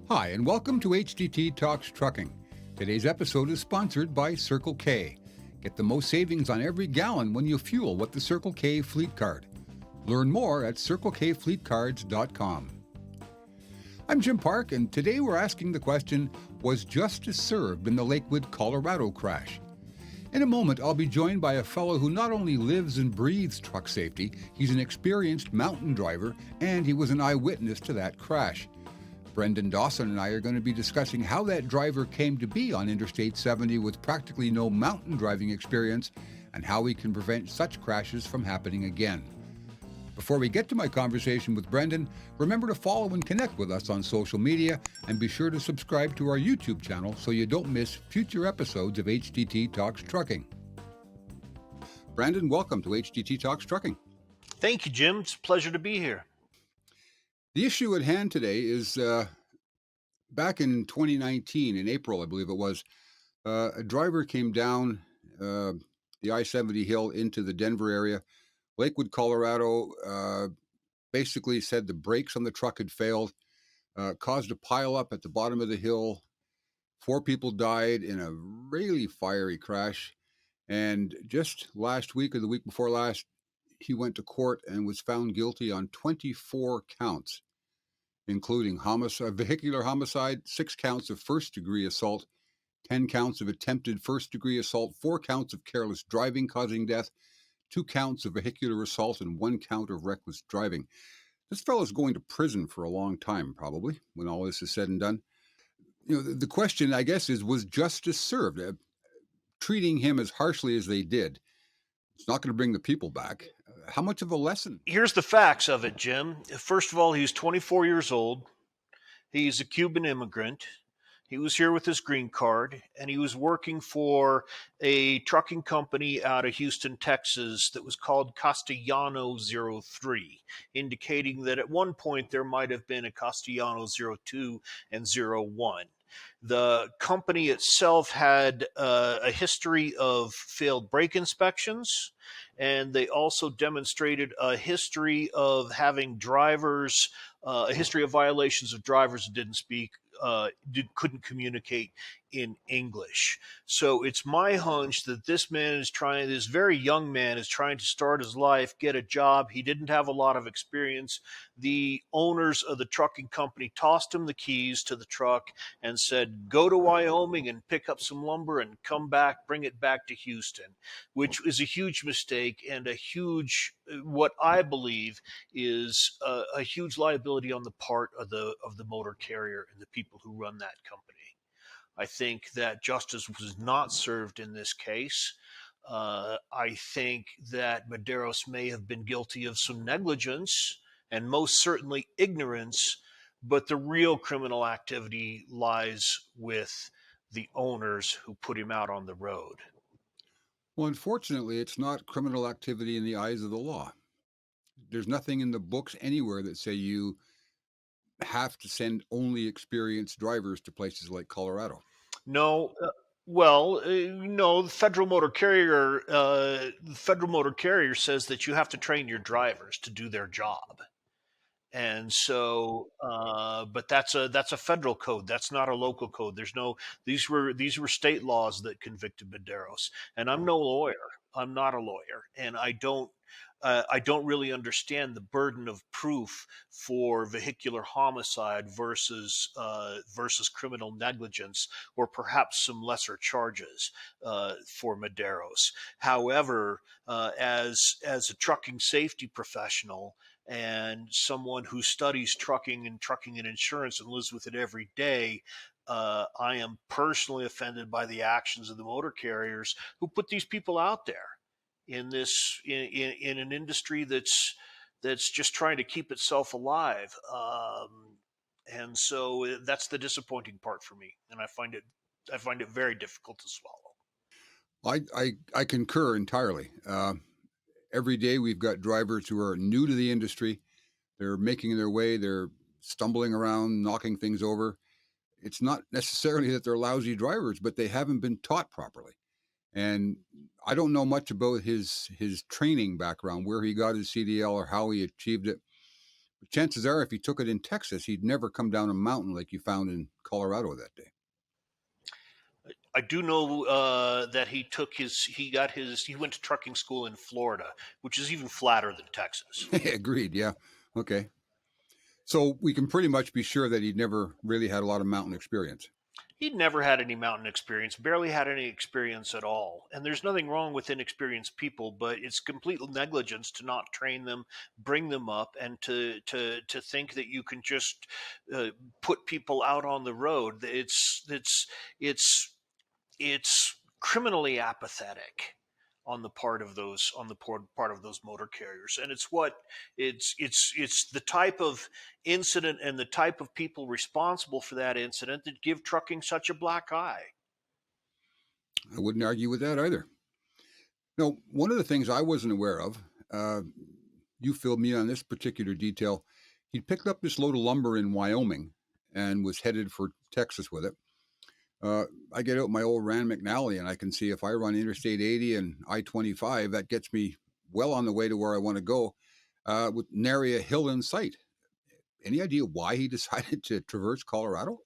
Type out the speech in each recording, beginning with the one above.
Hi, and welcome to HDT Talks Trucking. Today's episode is sponsored by Circle K. Get the most savings on every gallon when you fuel with the Circle K Fleet Card. Learn more at CircleKFleetCards.com. I'm Jim Park, and today we're asking the question, was justice served in the Lakewood, Colorado crash? In a moment, I'll be joined by a fellow who not only lives and breathes truck safety, he's an experienced mountain driver, and he was an eyewitness to that crash. Brendan Dawson and I are going to be discussing how that driver came to be on Interstate 70 with practically no mountain driving experience and how we can prevent such crashes from happening again. Before we get to my conversation with Brendan, remember to follow and connect with us on social media and be sure to subscribe to our YouTube channel so you don't miss future episodes of HDT Talks Trucking. Brendan, welcome to HDT Talks Trucking. Thank you, Jim. It's a pleasure to be here. The issue at hand today is back in 2019, in April, I believe it was, a driver came down the I-70 hill into the Denver area. Lakewood, Colorado, basically said the brakes on the truck had failed, caused a pileup at the bottom of the hill. 4 people died in a really fiery crash. And just last week or the week before last, he went to court and was found guilty on 24 counts, including vehicular homicide, 6 counts of first-degree assault, 10 counts of attempted first-degree assault, 4 counts of careless driving causing death, 2 counts of vehicular assault, and 1 count of reckless driving. This fellow's going to prison for a long time, probably, when all this is said and done. The question, I guess, is, was justice served? Treating him as harshly as they did, it's not going to bring the people back. How much of a lesson? Here's the facts of it, Jim. First of all, he's 24 years old. He's a Cuban immigrant. He was here with his green card, and he was working for a trucking company out of Houston, Texas that was called Castellano 03, indicating that at one point there might have been a Castellano 02 and 01. The company itself had a history of failed brake inspections, and they also demonstrated a history of having drivers, a history of violations of drivers who didn't speak, couldn't communicate in English. So it's my hunch that this very young man is trying to start his life, get a job. He didn't have a lot of experience. The owners of the trucking company tossed him the keys to the truck and said, go to Wyoming and pick up some lumber and come back, bring it back to Houston, which is a huge mistake and what I believe is a huge liability on the part of the motor carrier and the people who run that company. I think that justice was not served in this case. I think that Mederos may have been guilty of some negligence and most certainly ignorance, but the real criminal activity lies with the owners who put him out on the road. Well, unfortunately, it's not criminal activity in the eyes of the law. There's nothing in the books anywhere that say you have to send only experienced drivers to places like Colorado. No, no. The federal motor carrier says that you have to train your drivers to do their job, and so, but that's a federal code. That's not a local code. These were state laws that convicted Mederos, and I'm no lawyer. I'm not a lawyer, and I don't really understand the burden of proof for vehicular homicide versus criminal negligence, or perhaps some lesser charges for Mederos. However, as a trucking safety professional and someone who studies trucking and insurance and lives with it every day, I am personally offended by the actions of the motor carriers who put these people out there in an industry that's just trying to keep itself alive. And so that's the disappointing part for me, and I find it very difficult to swallow. I concur entirely. Every day we've got drivers who are new to the industry. They're making their way. They're stumbling around, knocking things over. It's not necessarily that they're lousy drivers, but they haven't been taught properly. And I don't know much about his training background, where he got his CDL or how he achieved it. Chances are, if he took it in Texas, he'd never come down a mountain like you found in Colorado that day. I do know that he went to trucking school in Florida, which is even flatter than Texas. Agreed. Yeah. Okay. So we can pretty much be sure that he'd never really had a lot of mountain experience. He'd never had any mountain experience, barely had any experience at all. And there's nothing wrong with inexperienced people, but it's complete negligence to not train them, bring them up, and to think that you can just put people out on the road. It's criminally apathetic on the part of those motor carriers, and it's the type of incident and the type of people responsible for that incident that give trucking such a black eye. I wouldn't argue with that either. No, one of the things I wasn't aware of, you filled me on this particular detail. He'd picked up this load of lumber in Wyoming and was headed for Texas with it. I get out my old Rand McNally, and I can see if I run Interstate 80 and I-25, that gets me well on the way to where I want to go, with nary a hill in sight. Any idea why he decided to traverse Colorado?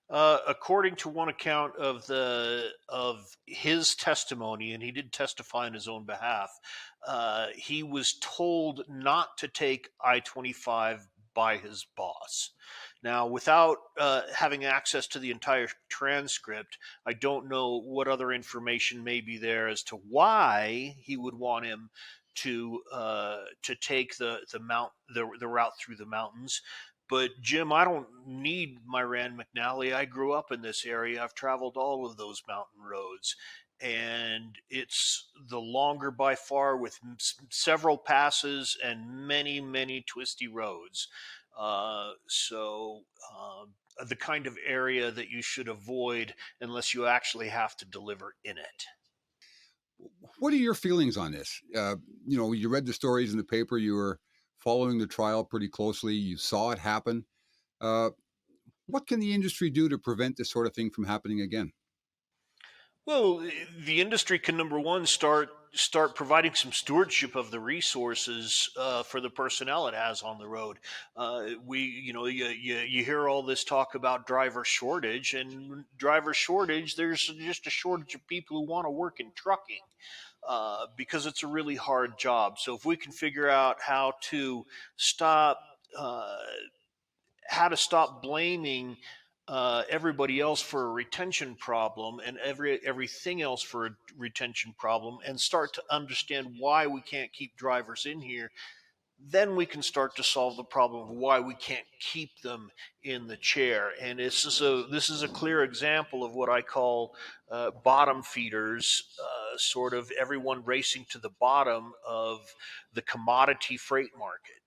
According to one account of his testimony, and he did testify on his own behalf, he was told not to take I-25 by his boss. Now, without having access to the entire transcript, I don't know what other information may be there as to why he would want him to take the route through the mountains. But Jim, I don't need my Rand McNally. I grew up in this area. I've traveled all of those mountain roads, and it's the longer by far, with several passes and many, many twisty roads. The kind of area that you should avoid unless you actually have to deliver in it. What are your feelings on this? You read the stories in the paper. You were following the trial pretty closely. You saw it happen. What can the industry do to prevent this sort of thing from happening again? Well, the industry can, number one, start providing some stewardship of the resources for the personnel it has on the road. You hear all this talk about driver shortage, and there's just a shortage of people who want to work in trucking. Because it's a really hard job. So if we can figure out how to stop blaming everybody else for a retention problem and everything else for a retention problem, and start to understand why we can't keep drivers in here, then we can start to solve the problem of why we can't keep them in the chair. And this is a clear example of what I call bottom feeders, sort of everyone racing to the bottom of the commodity freight market.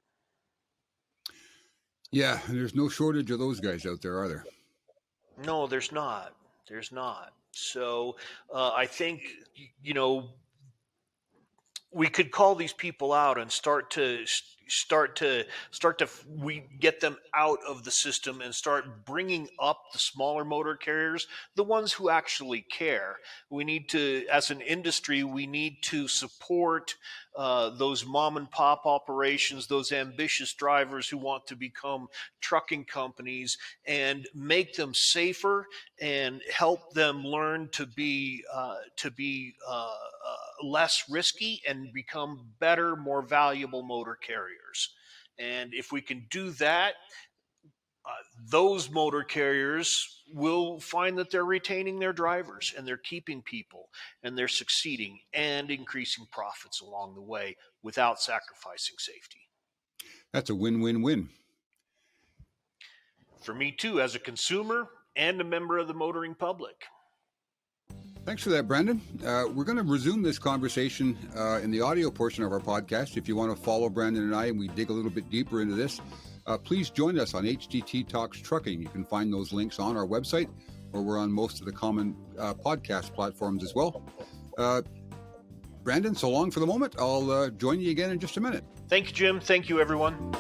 Yeah, there's no shortage of those guys out there, are there? No, there's not. There's not. So I think, we could call these people out and start to we get them out of the system and start bringing up the smaller motor carriers, the ones who actually care. We need to, as an industry, we need to support those mom and pop operations, those ambitious drivers who want to become trucking companies, and make them safer and help them learn to be less risky and become better, more valuable motor carriers. And if we can do that, those motor carriers will find that they're retaining their drivers, and they're keeping people, and they're succeeding and increasing profits along the way without sacrificing safety. That's a win-win-win. For me too, as a consumer and a member of the motoring public. Thanks for that, Brandon. We're going to resume this conversation in the audio portion of our podcast. If you want to follow Brandon and I, and we dig a little bit deeper into this, please join us on HDT Talks Trucking. You can find those links on our website, or we're on most of the common podcast platforms as well. Brandon, so long for the moment. I'll join you again in just a minute. Thank you, Jim. Thank you, everyone.